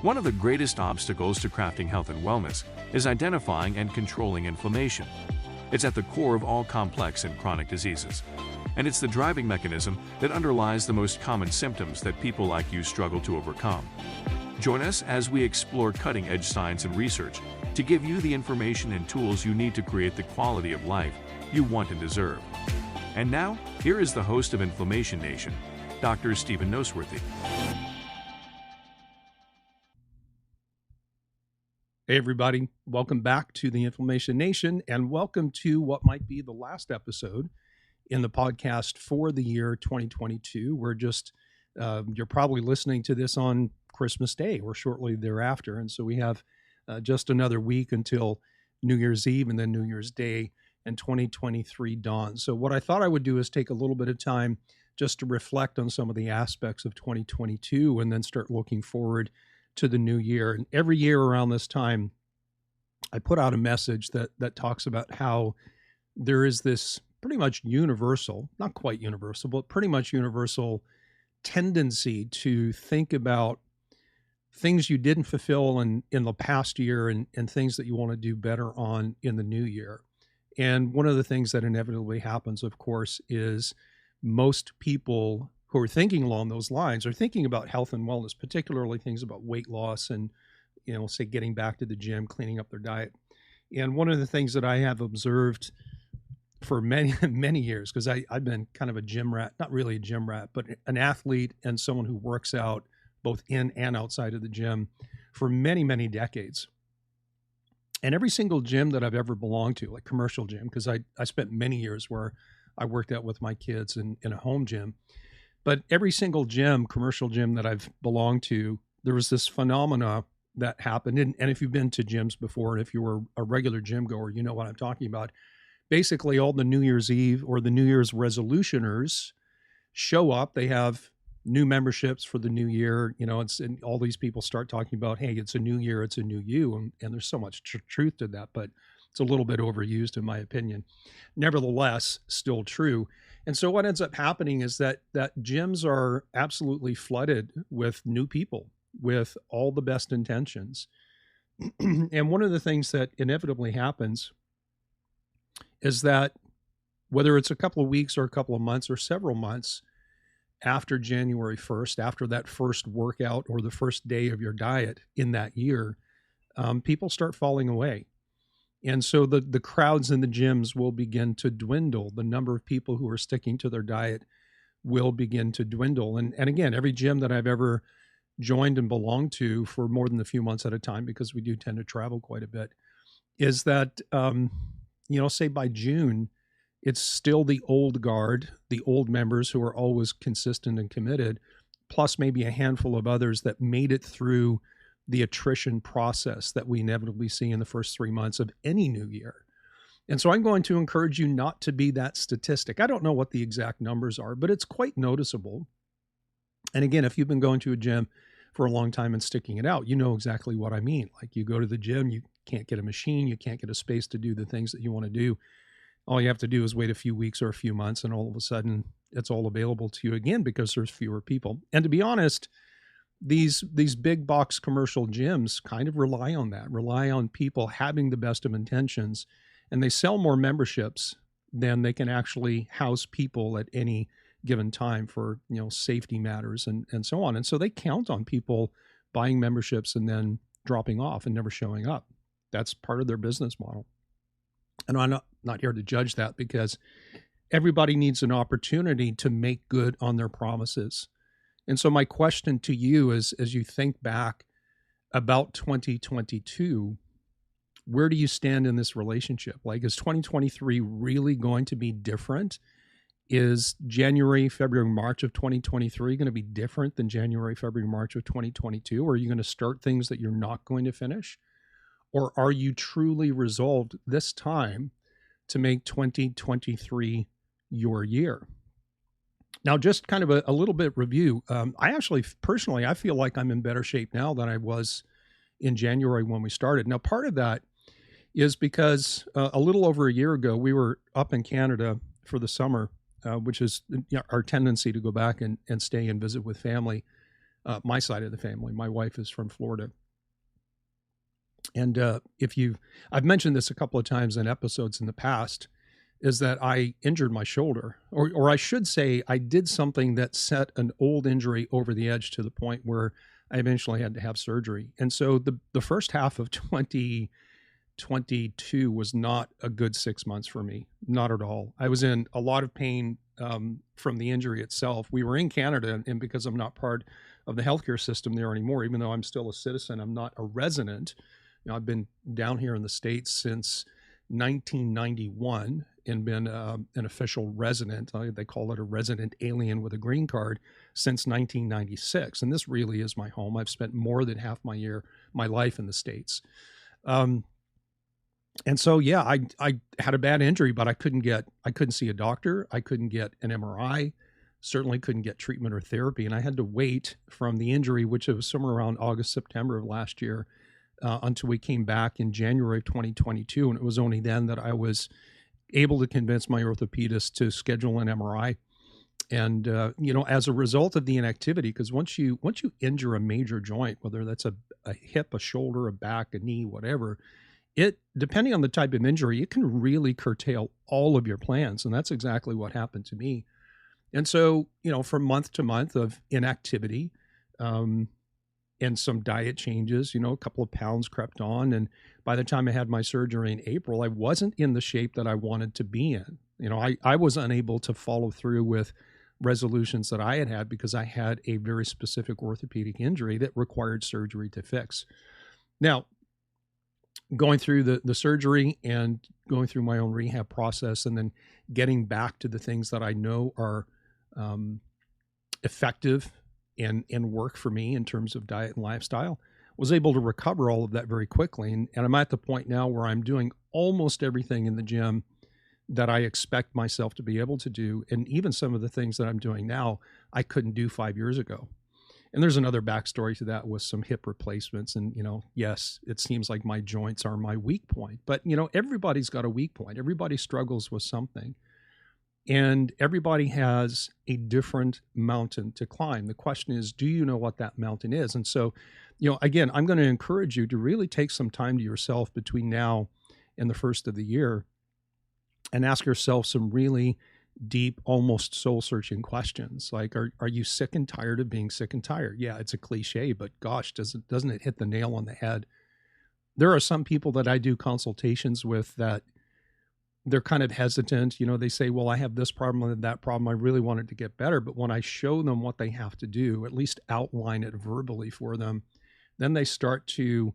One of the greatest obstacles to crafting health and wellness is identifying and controlling inflammation. It's at the core of all complex and chronic diseases, and it's the driving mechanism that underlies the most common symptoms that people like you struggle to overcome. Join us as we explore cutting-edge science and research to give you the information and tools you need to create the quality of life you want and deserve. And now, here is the host of Inflammation Nation, Dr. Stephen Noseworthy. Hey everybody, welcome back to the Inflammation Nation, and welcome to what might be the last episode in the podcast for the year 2022. You're probably listening to this on Christmas Day or shortly thereafter, and so we have just another week until New Year's Eve and then New Year's Day and 2023 dawns. So what I thought I would do is take a little bit of time just to reflect on some of the aspects of 2022 and then start looking forward to the new year. And every year around this time, I put out a message that talks about how there is this pretty much universal, not quite universal, but pretty much universal tendency to think about things you didn't fulfill in the past year and things that you want to do better on in the new year. And one of the things that inevitably happens, of course, is most people who are thinking along those lines are thinking about health and wellness, particularly things about weight loss and, say getting back to the gym, cleaning up their diet. And one of the things that I have observed for many, many years, because I've been kind of a gym rat, not really a gym rat, but an athlete and someone who works out both in and outside of the gym for many, many decades. And every single gym that I've ever belonged to, like commercial gym, because I spent many years where I worked out with my kids in a home gym. But every single gym, commercial gym that I've belonged to, there was this phenomena that happened. And if you've been to gyms before, and if you were a regular gym goer, you know what I'm talking about. Basically, all the New Year's Eve or the New Year's resolutioners show up. They have new memberships for the new year. And all these people start talking about, hey, it's a new year, it's a new you. And there's so much truth to that, but it's a little bit overused in my opinion. Nevertheless, still true. And so what ends up happening is that gyms are absolutely flooded with new people with all the best intentions. And one of the things that inevitably happens is that whether it's a couple of weeks or a couple of months or several months after January 1st, after that first workout or the first day of your diet in that year, people start falling away. And so the crowds in the gyms will begin to dwindle. The number of people who are sticking to their diet will begin to dwindle. And again, every gym that I've ever joined and belonged to for more than a few months at a time, because we do tend to travel quite a bit, is that, say by June, it's still the old guard, the old members who are always consistent and committed, plus maybe a handful of others that made it through the attrition process that we inevitably see in the first 3 months of any new year. And so I'm going to encourage you not to be that statistic. I don't know what the exact numbers are, but it's quite noticeable. And again, if you've been going to a gym for a long time and sticking it out, you know exactly what I mean. Like you go to the gym, you can't get a machine, you can't get a space to do the things that you want to do. All you have to do is wait a few weeks or a few months, and all of a sudden it's all available to you again because there's fewer people. And to be honest, these big box commercial gyms kind of rely on people having the best of intentions, and they sell more memberships than they can actually house people at any given time for, safety matters and so on. And so they count on people buying memberships and then dropping off and never showing up. That's part of their business model. And I'm not here to judge that, because everybody needs an opportunity to make good on their promises. And so my question to you is, as you think back about 2022, where do you stand in this relationship? Like, is 2023 really going to be different? Is January, February, March of 2023 going to be different than January, February, March of 2022? Or are you going to start things that you're not going to finish? Or are you truly resolved this time to make 2023 your year? Now, just kind of a little bit review. I feel like I'm in better shape now than I was in January when we started. Now, part of that is because a little over a year ago, we were up in Canada for the summer, which is our tendency to go back and stay and visit with family my side of the family. My wife is from Florida. And I've mentioned this a couple of times in episodes in the past, is that I injured my shoulder, or I should say I did something that set an old injury over the edge to the point where I eventually had to have surgery. And so the first half of 2022 was not a good 6 months for me, not at all. I was in a lot of pain from the injury itself. We were in Canada, and because I'm not part of the healthcare system there anymore, even though I'm still a citizen, I'm not a resident. I've been down here in the States since 1991 and been an official resident. They call it a resident alien with a green card since 1996. And this really is my home. I've spent more than half my life in the States. And so, yeah, I had a bad injury, but I couldn't see a doctor. I couldn't get an MRI, certainly couldn't get treatment or therapy. And I had to wait from the injury, which was somewhere around August, September of last year, until we came back in January of 2022. And it was only then that I was able to convince my orthopedist to schedule an MRI. And, as a result of the inactivity, because once you injure a major joint, whether that's a hip, a shoulder, a back, a knee, whatever, it, depending on the type of injury, it can really curtail all of your plans. And that's exactly what happened to me. And so, from month to month of inactivity, and some diet changes, a couple of pounds crept on. And by the time I had my surgery in April, I wasn't in the shape that I wanted to be in. I was unable to follow through with resolutions that I had because I had a very specific orthopedic injury that required surgery to fix. Now, going through the surgery and going through my own rehab process, and then getting back to the things that I know are effective and work for me in terms of diet and lifestyle, was able to recover all of that very quickly. And I'm at the point now where I'm doing almost everything in the gym that I expect myself to be able to do. And even some of the things that I'm doing now, I couldn't do 5 years ago. And there's another backstory to that with some hip replacements. And, yes, it seems like my joints are my weak point, but everybody's got a weak point. Everybody struggles with something. And everybody has a different mountain to climb. The question is, do you know what that mountain is? And so, again, I'm going to encourage you to really take some time to yourself between now and the first of the year and ask yourself some really deep, almost soul-searching questions. Like, are you sick and tired of being sick and tired? Yeah, it's a cliche, but gosh, doesn't it hit the nail on the head? There are some people that I do consultations with that they're kind of hesitant. They say, well, I have this problem and that problem. I really want it to get better. But when I show them what they have to do, at least outline it verbally for them, then they start to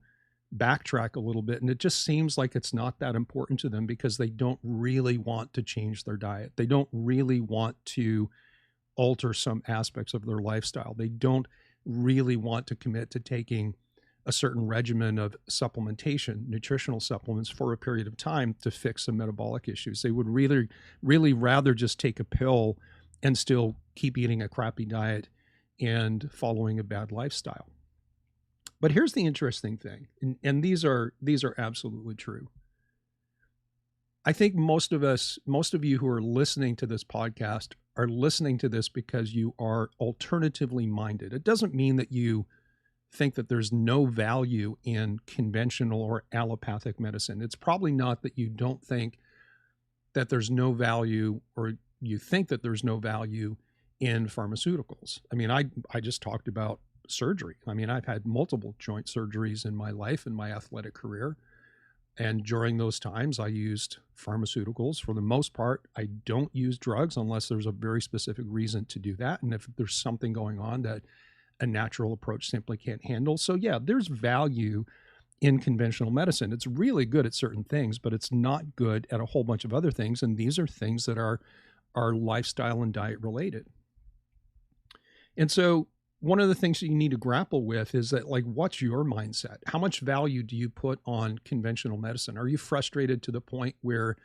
backtrack a little bit. And it just seems like it's not that important to them because they don't really want to change their diet. They don't really want to alter some aspects of their lifestyle. They don't really want to commit to taking a certain regimen of supplementation, nutritional supplements for a period of time to fix some metabolic issues. They would really, really rather just take a pill and still keep eating a crappy diet and following a bad lifestyle. But here's the interesting thing, and these are absolutely true. I think most of you who are listening to this podcast are listening to this because you are alternatively minded. It doesn't mean that you think that there's no value in conventional or allopathic medicine. It's probably not that you don't think that there's no value, or you think that there's no value in pharmaceuticals. I mean, I just talked about surgery. I mean, I've had multiple joint surgeries in my life, in my athletic career. And during those times, I used pharmaceuticals. For the most part, I don't use drugs unless there's a very specific reason to do that. And if there's something going on that a natural approach simply can't handle. So yeah, there's value in conventional medicine. It's really good at certain things, but it's not good at a whole bunch of other things. And these are things that are lifestyle and diet related. And so one of the things that you need to grapple with is that, like, what's your mindset? How much value do you put on conventional medicine? Are you frustrated to the point where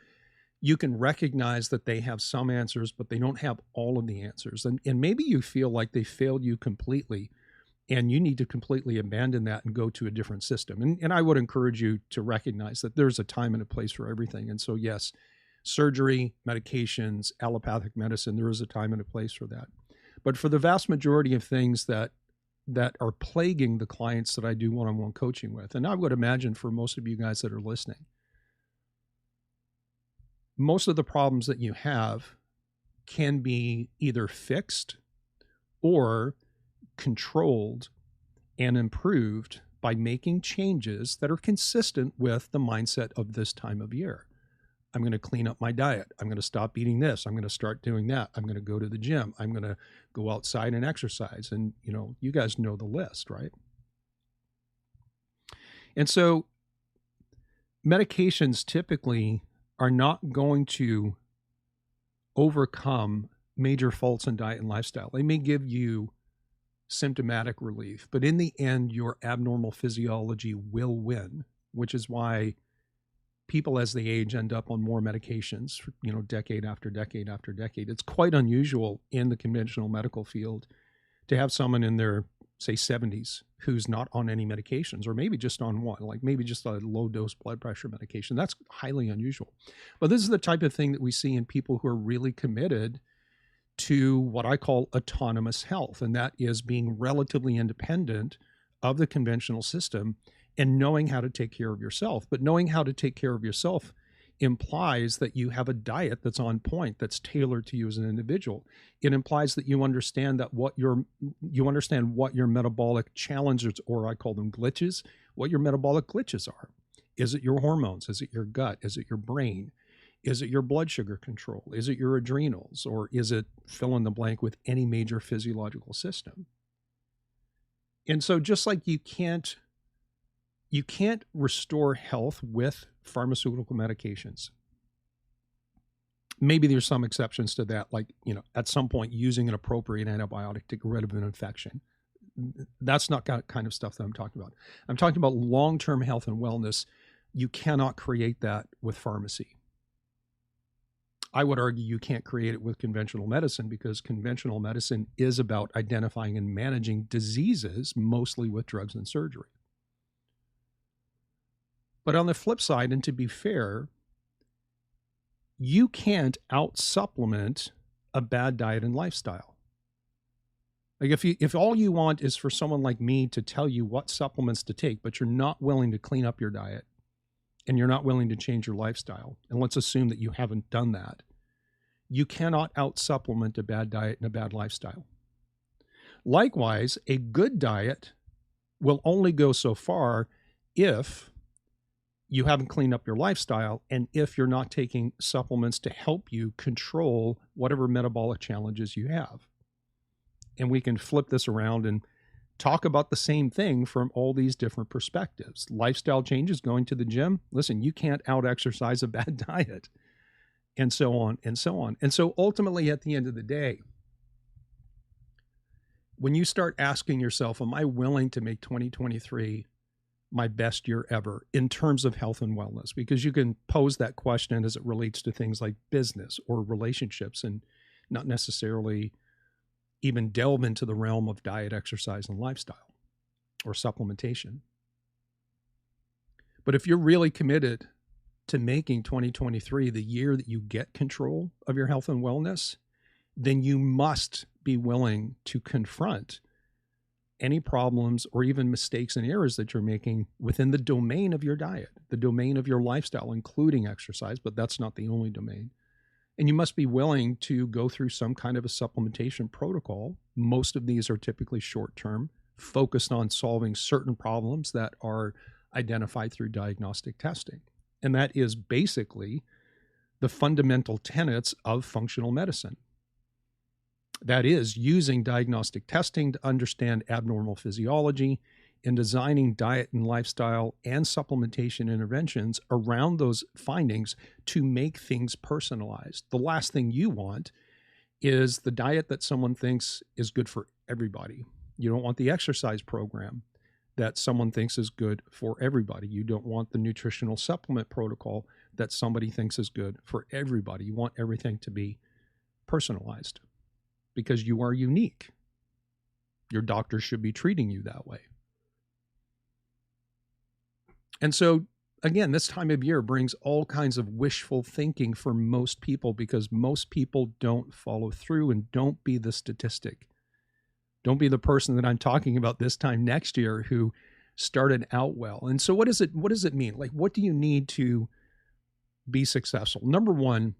you can recognize that they have some answers, but they don't have all of the answers? And maybe you feel like they failed you completely, and you need to completely abandon that and go to a different system. And I would encourage you to recognize that there's a time and a place for everything. And so, yes, surgery, medications, allopathic medicine, there is a time and a place for that. But for the vast majority of things that that are plaguing the clients that I do one-on-one coaching with. And I would imagine for most of you guys that are listening, most of the problems that you have can be either fixed or controlled and improved by making changes that are consistent with the mindset of this time of year. I'm going to clean up my diet. I'm going to stop eating this. I'm going to start doing that. I'm going to go to the gym. I'm going to go outside and exercise. And, you guys know the list, right? And so medications typically are not going to overcome major faults in diet and lifestyle. They may give you symptomatic relief, but in the end, your abnormal physiology will win, which is why people as they age end up on more medications, decade after decade after decade. It's quite unusual in the conventional medical field to have someone in their, say, 70s who's not on any medications, or maybe just on one, like maybe just a low dose blood pressure medication. That's highly unusual. But this is the type of thing that we see in people who are really committed to what I call autonomous health, and that is being relatively independent of the conventional system and knowing how to take care of yourself. But knowing how to take care of yourself implies that you have a diet that's on point, that's tailored to you as an individual. It implies that you understand what your metabolic challenges, or I call them glitches, what your metabolic glitches are. Is it your hormones? Is it your gut? Is it your brain? Is it your blood sugar control? Is it your adrenals? Or is it fill in the blank with any major physiological system? And so just like you can't restore health with pharmaceutical medications. Maybe there's some exceptions to that, like, at some point using an appropriate antibiotic to get rid of an infection. That's not the kind of stuff that I'm talking about. I'm talking about long-term health and wellness. You cannot create that with pharmacy. I would argue you can't create it with conventional medicine, because conventional medicine is about identifying and managing diseases, mostly with drugs and surgery. But on the flip side, and to be fair, you can't out-supplement a bad diet and lifestyle. Like if all you want is for someone like me to tell you what supplements to take, but you're not willing to clean up your diet and you're not willing to change your lifestyle, and let's assume that you haven't done that, you cannot out-supplement a bad diet and a bad lifestyle. Likewise, a good diet will only go so far if you haven't cleaned up your lifestyle, and if you're not taking supplements to help you control whatever metabolic challenges you have. And we can flip this around and talk about the same thing from all these different perspectives. Lifestyle changes, going to the gym. Listen, you can't out-exercise a bad diet, and so on and so on. And so ultimately, at the end of the day, when you start asking yourself, am I willing to make 2023 my best year ever in terms of health and wellness? Because you can pose that question as it relates to things like business or relationships, and not necessarily even delve into the realm of diet, exercise, and lifestyle or supplementation. But if you're really committed to making 2023 the year that you get control of your health and wellness, then you must be willing to confront any problems or even mistakes and errors that you're making within the domain of your diet, the domain of your lifestyle, including exercise, but that's not the only domain. And you must be willing to go through some kind of a supplementation protocol. Most of these are typically short-term, focused on solving certain problems that are identified through diagnostic testing. And that is basically the fundamental tenets of functional medicine. That is, using diagnostic testing to understand abnormal physiology and designing diet and lifestyle and supplementation interventions around those findings to make things personalized. The last thing you want is the diet that someone thinks is good for everybody. You don't want the exercise program that someone thinks is good for everybody. You don't want the nutritional supplement protocol that somebody thinks is good for everybody. You want everything to be personalized, because you are unique. Your doctor should be treating you that way. And so, again, this time of year brings all kinds of wishful thinking for most people, because most people don't follow through, and don't be the statistic. Don't be the person that I'm talking about this time next year who started out well. And so what does it mean? Like, what do you need to be successful? Number one,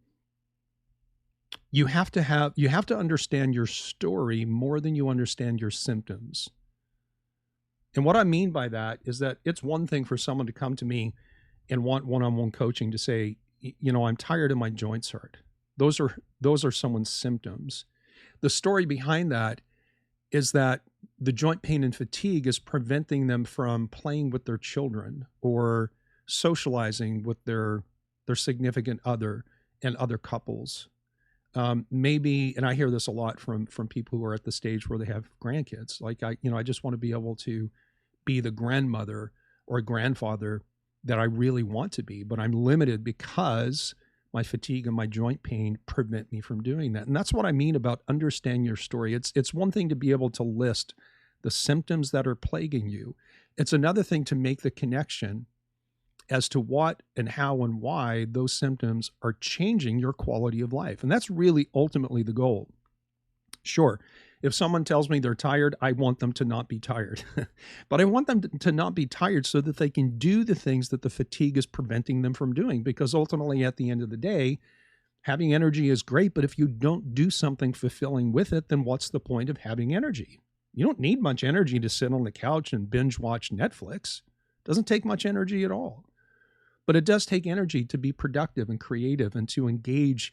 you have to understand your story more than you understand your symptoms. And what I mean by that is that it's one thing for someone to come to me and want one-on-one coaching to say, I'm tired and my joints hurt. Those are someone's symptoms. The story behind that is that the joint pain and fatigue is preventing them from playing with their children or socializing with their significant other and other couples. Maybe, and I hear this a lot from people who are at the stage where they have grandkids. Like I just want to be able to be the grandmother or grandfather that I really want to be, but I'm limited because my fatigue and my joint pain prevent me from doing that. And that's what I mean about understanding your story. It's one thing to be able to list the symptoms that are plaguing you. It's another thing to make the connection as to what and how and why those symptoms are changing your quality of life. And that's really ultimately the goal. Sure, if someone tells me they're tired, I want them to not be tired. But I want them to not be tired so that they can do the things that the fatigue is preventing them from doing. Because ultimately, at the end of the day, having energy is great, but if you don't do something fulfilling with it, then what's the point of having energy? You don't need much energy to sit on the couch and binge watch Netflix. It doesn't take much energy at all. But it does take energy to be productive and creative and to engage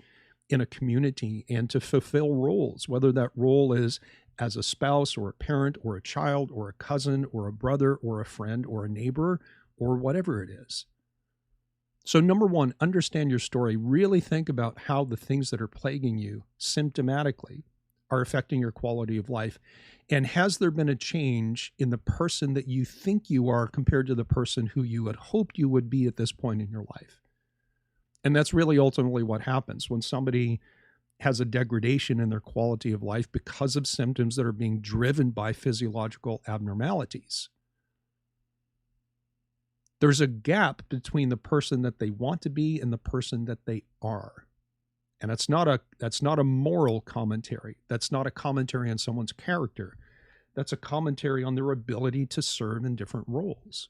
in a community and to fulfill roles, whether that role is as a spouse or a parent or a child or a cousin or a brother or a friend or a neighbor or whatever it is. So number one, understand your story. Really think about how the things that are plaguing you symptomatically are affecting your quality of life. And has there been a change in the person that you think you are compared to the person who you had hoped you would be at this point in your life? And that's really ultimately what happens when somebody has a degradation in their quality of life because of symptoms that are being driven by physiological abnormalities. There's a gap between the person that they want to be and the person that they are. And that's not a moral commentary. That's not a commentary on someone's character. That's a commentary on their ability to serve in different roles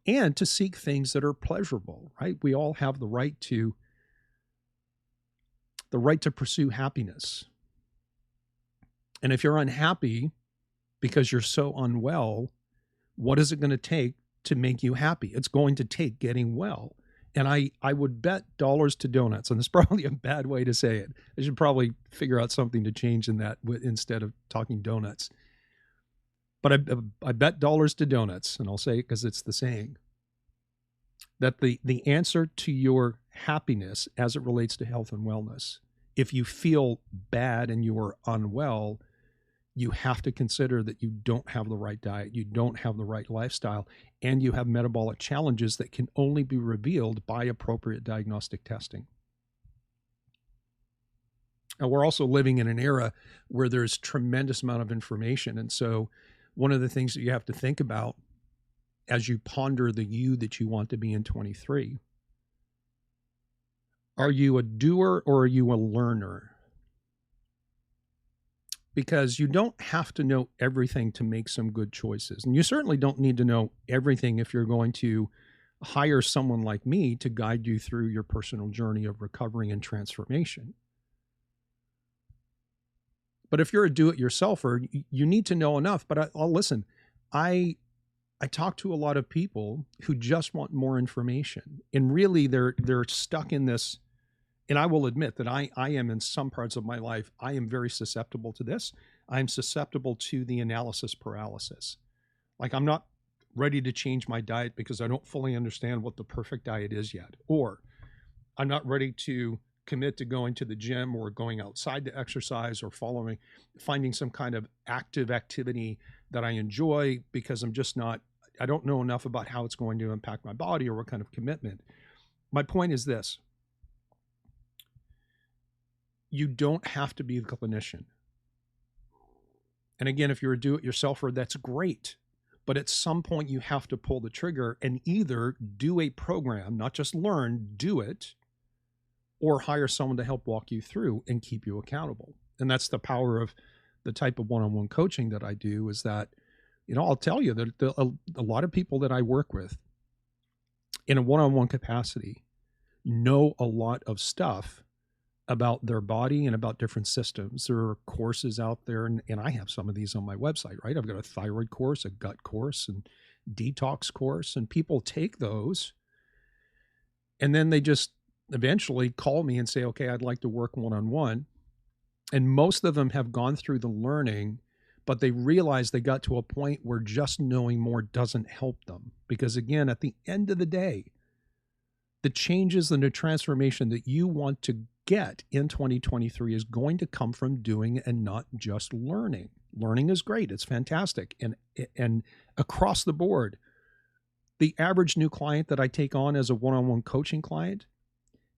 and to seek things that are pleasurable, right? We all have the right to pursue happiness. And if you're unhappy because you're so unwell, what is it going to take to make you happy? It's going to take getting well. And I would bet dollars to donuts, and it's probably a bad way to say it. I should probably figure out something to change in that instead of talking donuts. But I bet dollars to donuts, and I'll say it because it's the saying, that the answer to your happiness as it relates to health and wellness, if you feel bad and you are unwell, you have to consider that you don't have the right diet, you don't have the right lifestyle, and you have metabolic challenges that can only be revealed by appropriate diagnostic testing. And we're also living in an era where there's tremendous amount of information. And so one of the things that you have to think about as you ponder the you that you want to be in 23, are you a doer or are you a learner? Because you don't have to know everything to make some good choices. And you certainly don't need to know everything if you're going to hire someone like me to guide you through your personal journey of recovery and transformation. But if you're a do-it-yourselfer, you need to know enough. But I'll listen. I talk to a lot of people who just want more information. And really, they're stuck in this. And I will admit that I am, in some parts of my life, I am very susceptible to this. I'm susceptible to the analysis paralysis. Like, I'm not ready to change my diet because I don't fully understand what the perfect diet is yet. Or I'm not ready to commit to going to the gym or going outside to exercise or finding some kind of active activity that I enjoy because I don't know enough about how it's going to impact my body or what kind of commitment. My point is this. You don't have to be the clinician. And again, if you're a do-it-yourselfer, that's great. But at some point, you have to pull the trigger and either do a program, not just learn, do it, or hire someone to help walk you through and keep you accountable. And that's the power of the type of one-on-one coaching that I do is that, I'll tell you that a lot of people that I work with in a one-on-one capacity know a lot of stuff about their body and about different systems. There are courses out there, and I have some of these on my website, right? I've got a thyroid course, a gut course, and detox course, and people take those, and then they just eventually call me and say, okay, I'd like to work one-on-one. And most of them have gone through the learning, but they realize they got to a point where just knowing more doesn't help them. Because again, at the end of the day, the changes and the transformation that you want to get in 2023 is going to come from doing and not just learning. Learning is great. It's fantastic. And across the board, the average new client that I take on as a one-on-one coaching client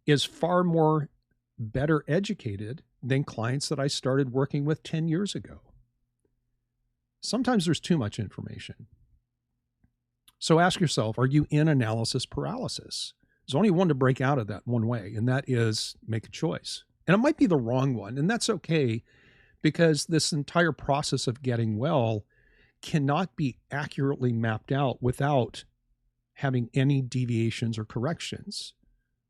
is far more better educated than clients that I started working with 10 years ago. Sometimes there's too much information. So ask yourself, are you in analysis paralysis? There's only one to break out of that one way, and that is make a choice. And it might be the wrong one, and that's okay, because this entire process of getting well cannot be accurately mapped out without having any deviations or corrections.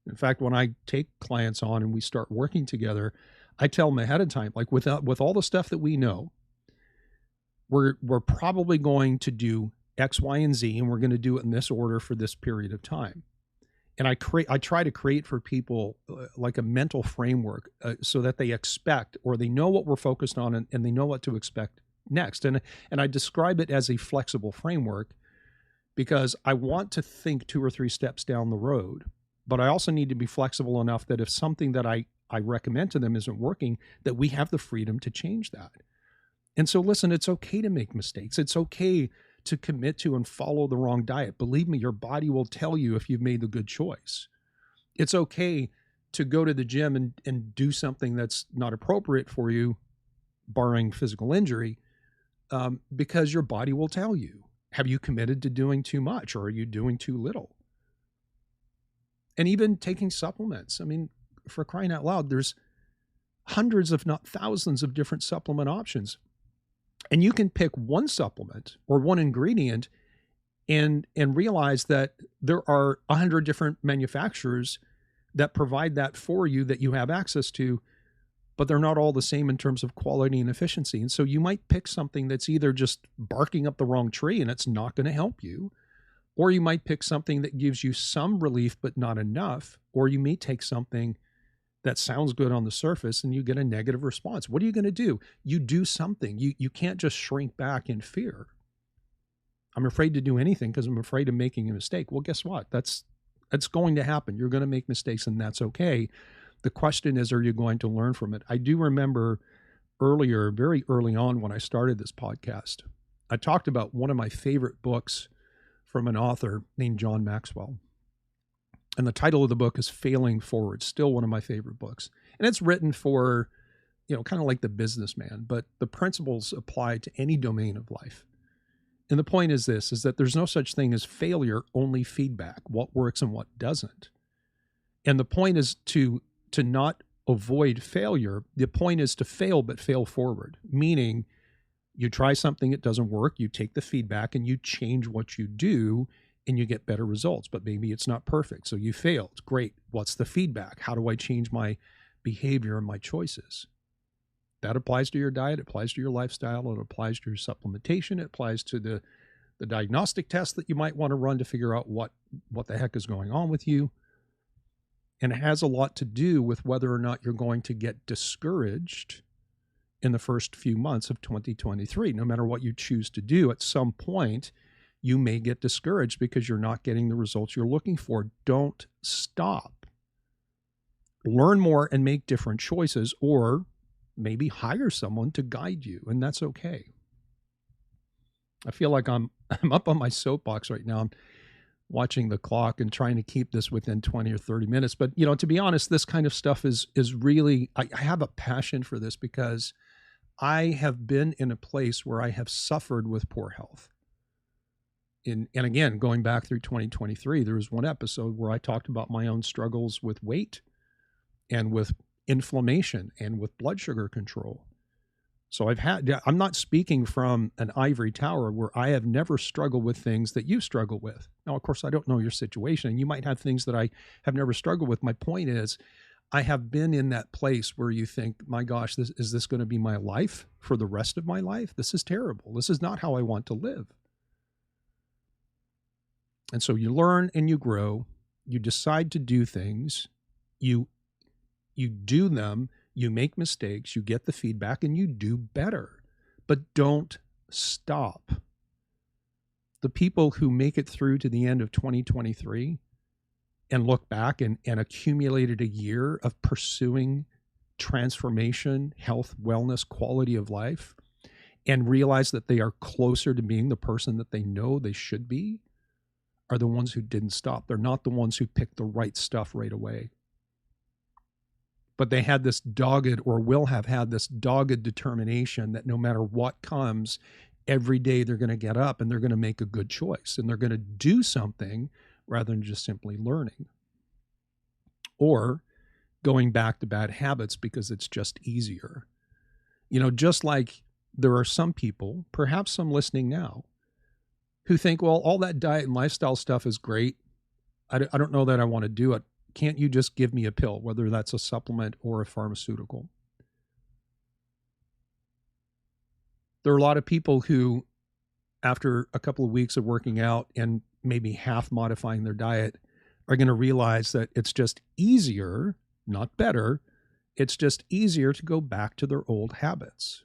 In fact, when I take clients on and we start working together, I tell them ahead of time, like with all the stuff that we know, we're probably going to do X, Y, and Z, and we're going to do it in this order for this period of time. And I try to create for people like a mental framework so that they expect, or they know what we're focused on, and they know what to expect next. And I describe it as a flexible framework because I want to think 2 or 3 steps down the road, but I also need to be flexible enough that if something that I recommend to them isn't working, that we have the freedom to change that. And so listen, it's okay to make mistakes. It's okay to commit to and follow the wrong diet. Believe me, your body will tell you if you've made the good choice. It's okay to go to the gym and do something that's not appropriate for you, barring physical injury, because your body will tell you. Have you committed to doing too much, or are you doing too little? And even taking supplements. I mean, for crying out loud, there's hundreds, if not thousands, of different supplement options. And you can pick one supplement or one ingredient and realize that there are 100 different manufacturers that provide that for you that you have access to, but they're not all the same in terms of quality and efficiency. And so you might pick something that's either just barking up the wrong tree and it's not going to help you, or you might pick something that gives you some relief but not enough, or you may take something that sounds good on the surface and you get a negative response. What are you going to do? You do something. You can't just shrink back in fear. I'm afraid to do anything because I'm afraid of making a mistake. Well, guess what? That's going to happen. You're going to make mistakes, and that's okay. The question is, are you going to learn from it? I do remember earlier, very early on when I started this podcast, I talked about one of my favorite books from an author named John Maxwell. And the title of the book is Failing Forward, still one of my favorite books. And it's written for, kind of like the businessman, but the principles apply to any domain of life. And the point is this, is that there's no such thing as failure, only feedback, what works and what doesn't. And the point is to not avoid failure. The point is to fail, but fail forward, meaning you try something, it doesn't work, you take the feedback and you change what you do, and you get better results, but maybe it's not perfect. So you failed. Great. What's the feedback? How do I change my behavior and my choices? That applies to your diet. It applies to your lifestyle. It applies to your supplementation. It applies to the diagnostic test that you might want to run to figure out what the heck is going on with you. And it has a lot to do with whether or not you're going to get discouraged in the first few months of 2023. No matter what you choose to do, at some point, you may get discouraged because you're not getting the results you're looking for. Don't stop. Learn more and make different choices, or maybe hire someone to guide you, and that's okay. I feel like I'm up on my soapbox right now. I'm watching the clock and trying to keep this within 20 or 30 minutes. But, to be honest, this kind of stuff is really, I have a passion for this because I have been in a place where I have suffered with poor health. And again, going back through 2023, there was one episode where I talked about my own struggles with weight and with inflammation and with blood sugar control. So I'm not speaking from an ivory tower where I have never struggled with things that you struggle with. Now, of course, I don't know your situation. You might have things that I have never struggled with. My point is, I have been in that place where you think, my gosh, is this going to be my life for the rest of my life? This is terrible. This is not how I want to live. And so you learn and you grow. You decide to do things. You do them. You make mistakes, you get the feedback, and you do better. But don't stop. The people who make it through to the end of 2023 and look back and accumulated a year of pursuing transformation, health, wellness, quality of life, and realize that they are closer to being the person that they know they should be, are the ones who didn't stop. They're not the ones who picked the right stuff right away. But they had this dogged, or will have had this dogged determination that no matter what comes, every day they're going to get up and they're going to make a good choice and they're going to do something rather than just simply learning. Or going back to bad habits because it's just easier. You know, just like there are some people, perhaps some listening now, who think, well, all that diet and lifestyle stuff is great. I don't know that I want to do it. Can't you just give me a pill, whether that's a supplement or a pharmaceutical? There are a lot of people who, after a couple of weeks of working out and maybe half modifying their diet, are going to realize that it's just easier, not better, it's just easier to go back to their old habits.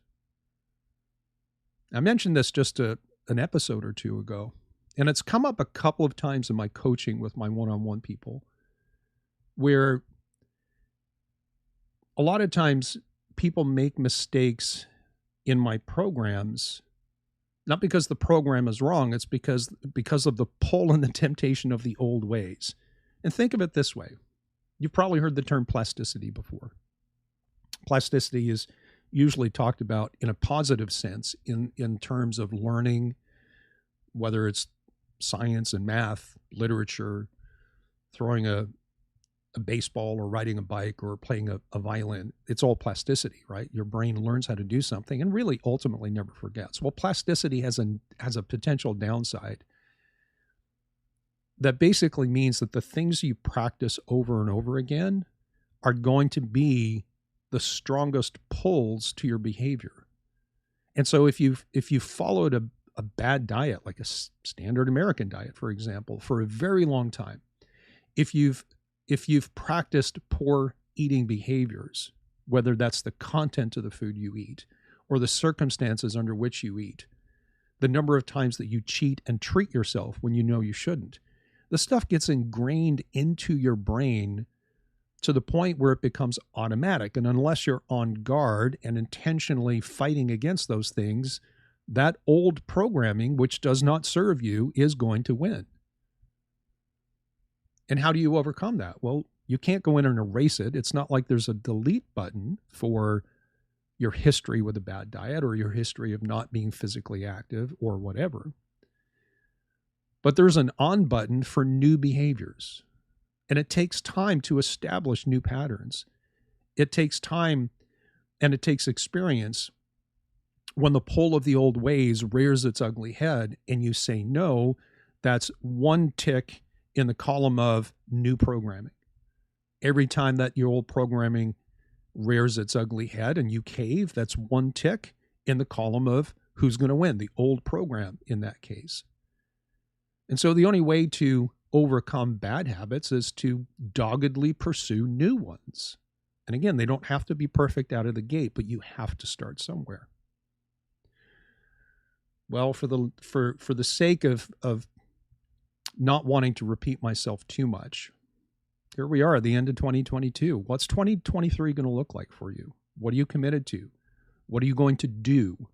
I mentioned this just an episode or two ago, and it's come up a couple of times in my coaching with my one-on-one people, where a lot of times people make mistakes in my programs, not because the program is wrong, it's because of the pull and the temptation of the old ways. And think of it this way. You've probably heard the term plasticity before. Plasticity is usually talked about in a positive sense in terms of learning, whether it's science and math, literature, throwing a baseball or riding a bike or playing a violin. It's all plasticity, right? Your brain learns how to do something and really ultimately never forgets. Well, plasticity has a potential downside that basically means that the things you practice over and over again are going to be the strongest pulls to your behavior. And so if you followed a bad diet, like a standard American diet, for example, for a very long time, if you've practiced poor eating behaviors, whether that's the content of the food you eat or the circumstances under which you eat, the number of times that you cheat and treat yourself when you know you shouldn't, the stuff gets ingrained into your brain to the point where it becomes automatic. And unless you're on guard and intentionally fighting against those things, that old programming, which does not serve you, is going to win. And how do you overcome that? Well, you can't go in and erase it. It's not like there's a delete button for your history with a bad diet or your history of not being physically active or whatever. But there's an on button for new behaviors. And it takes time to establish new patterns. It takes time and it takes experience when the pull of the old ways rears its ugly head and you say no. That's one tick in the column of new programming. Every time that your old programming rears its ugly head and you cave, that's one tick in the column of who's going to win, the old program in that case. And so the only way to overcome bad habits is to doggedly pursue new ones. And again, they don't have to be perfect out of the gate, but you have to start somewhere. Well, for the sake of not wanting to repeat myself too much, here we are at the end of 2022. What's 2023 going to look like for you? What are you committed to? What are you going to do?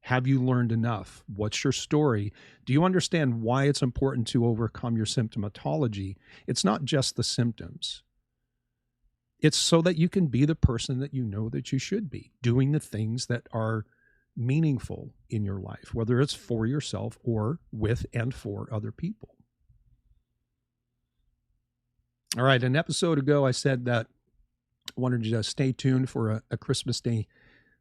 Have you learned enough? What's your story? Do you understand why it's important to overcome your symptomatology? It's not just the symptoms. It's so that you can be the person that you know that you should be, doing the things that are meaningful in your life, whether it's for yourself or with and for other people. All right, an episode ago, I said that I wanted you to stay tuned for a Christmas Day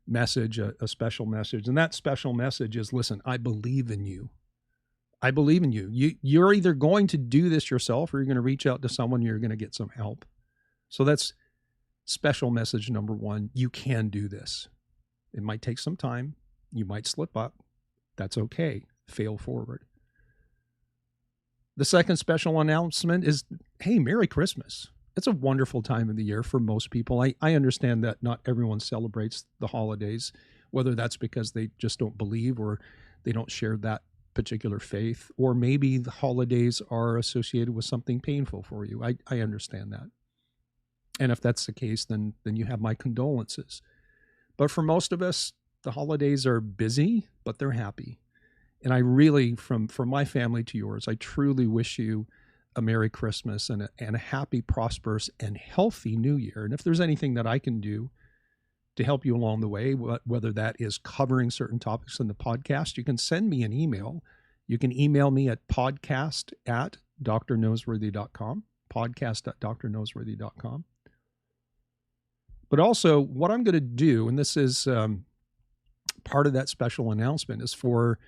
message, a special message. And that special message is, listen, I believe in you. I believe in you. You're either going to do this yourself or you're going to reach out to someone, you're going to get some help. So that's special message number one. You can do this. It might take some time. You might slip up. That's okay. Fail forward. The second special announcement is, hey, Merry Christmas. It's a wonderful time of the year for most people. I understand that not everyone celebrates the holidays, whether that's because they just don't believe or they don't share that particular faith, or maybe the holidays are associated with something painful for you. I understand that. And if that's the case, then you have my condolences. But for most of us, the holidays are busy, but they're happy. And I really, from my family to yours, I truly wish you a Merry Christmas and a happy, prosperous, and healthy New Year. And if there's anything that I can do to help you along the way, whether that is covering certain topics in the podcast, you can send me an email. You can email me at podcast@drnoseworthy.com, podcast@drnoseworthy.com. But also, what I'm going to do, and this is part of that special announcement, is for,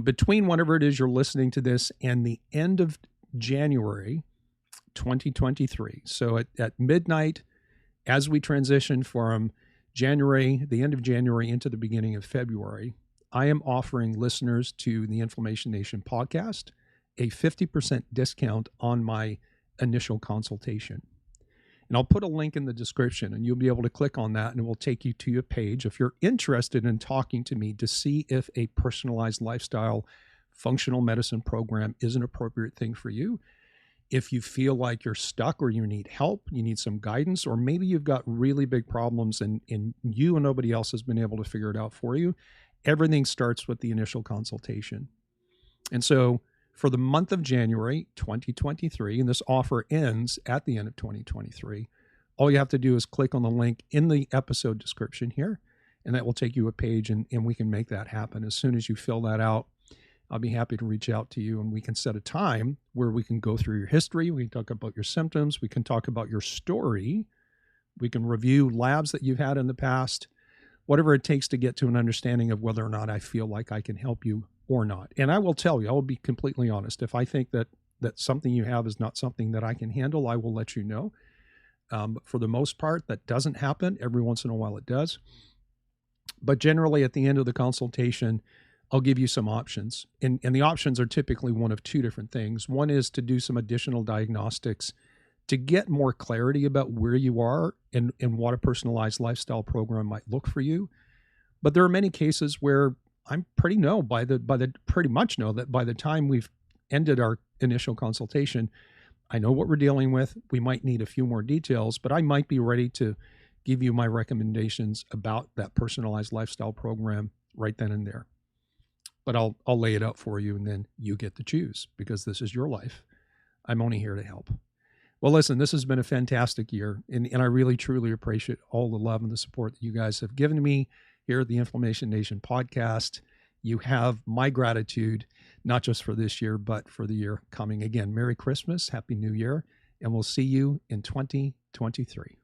between whenever it is you're listening to this and the end of January 2023. So at midnight, as we transition from the end of January into the beginning of February, I am offering listeners to the Inflammation Nation podcast a 50% discount on my initial consultation. And I'll put a link in the description, and you'll be able to click on that, and it will take you to a page if you're interested in talking to me to see if a personalized lifestyle functional medicine program is an appropriate thing for you. If you feel like you're stuck or you need help, you need some guidance, or maybe you've got really big problems and you and nobody else has been able to figure it out for you, everything starts with the initial consultation. And so for the month of January 2023, and this offer ends at the end of 2023, all you have to do is click on the link in the episode description here, and that will take you a page, and we can make that happen. As soon as you fill that out, I'll be happy to reach out to you, and we can set a time where we can go through your history. We can talk about your symptoms. We can talk about your story. We can review labs that you've had in the past, whatever it takes to get to an understanding of whether or not I feel like I can help you or not. And I will tell you, I will be completely honest. If I think that something you have is not something that I can handle, I will let you know. But for the most part, that doesn't happen. Every once in a while it does. But generally at the end of the consultation, I'll give you some options. And the options are typically one of two different things. One is to do some additional diagnostics to get more clarity about where you are and what a personalized lifestyle program might look for you. But there are many cases where I'm pretty much know that by the time we've ended our initial consultation, I know what we're dealing with. We might need a few more details, but I might be ready to give you my recommendations about that personalized lifestyle program right then and there. But I'll lay it out for you, and then you get to choose, because this is your life. I'm only here to help. Well, listen, this has been a fantastic year, and I really, truly appreciate all the love and the support that you guys have given me here at the Inflammation Nation podcast. You have my gratitude, not just for this year, but for the year coming. Again, Merry Christmas, Happy New Year, and we'll see you in 2023.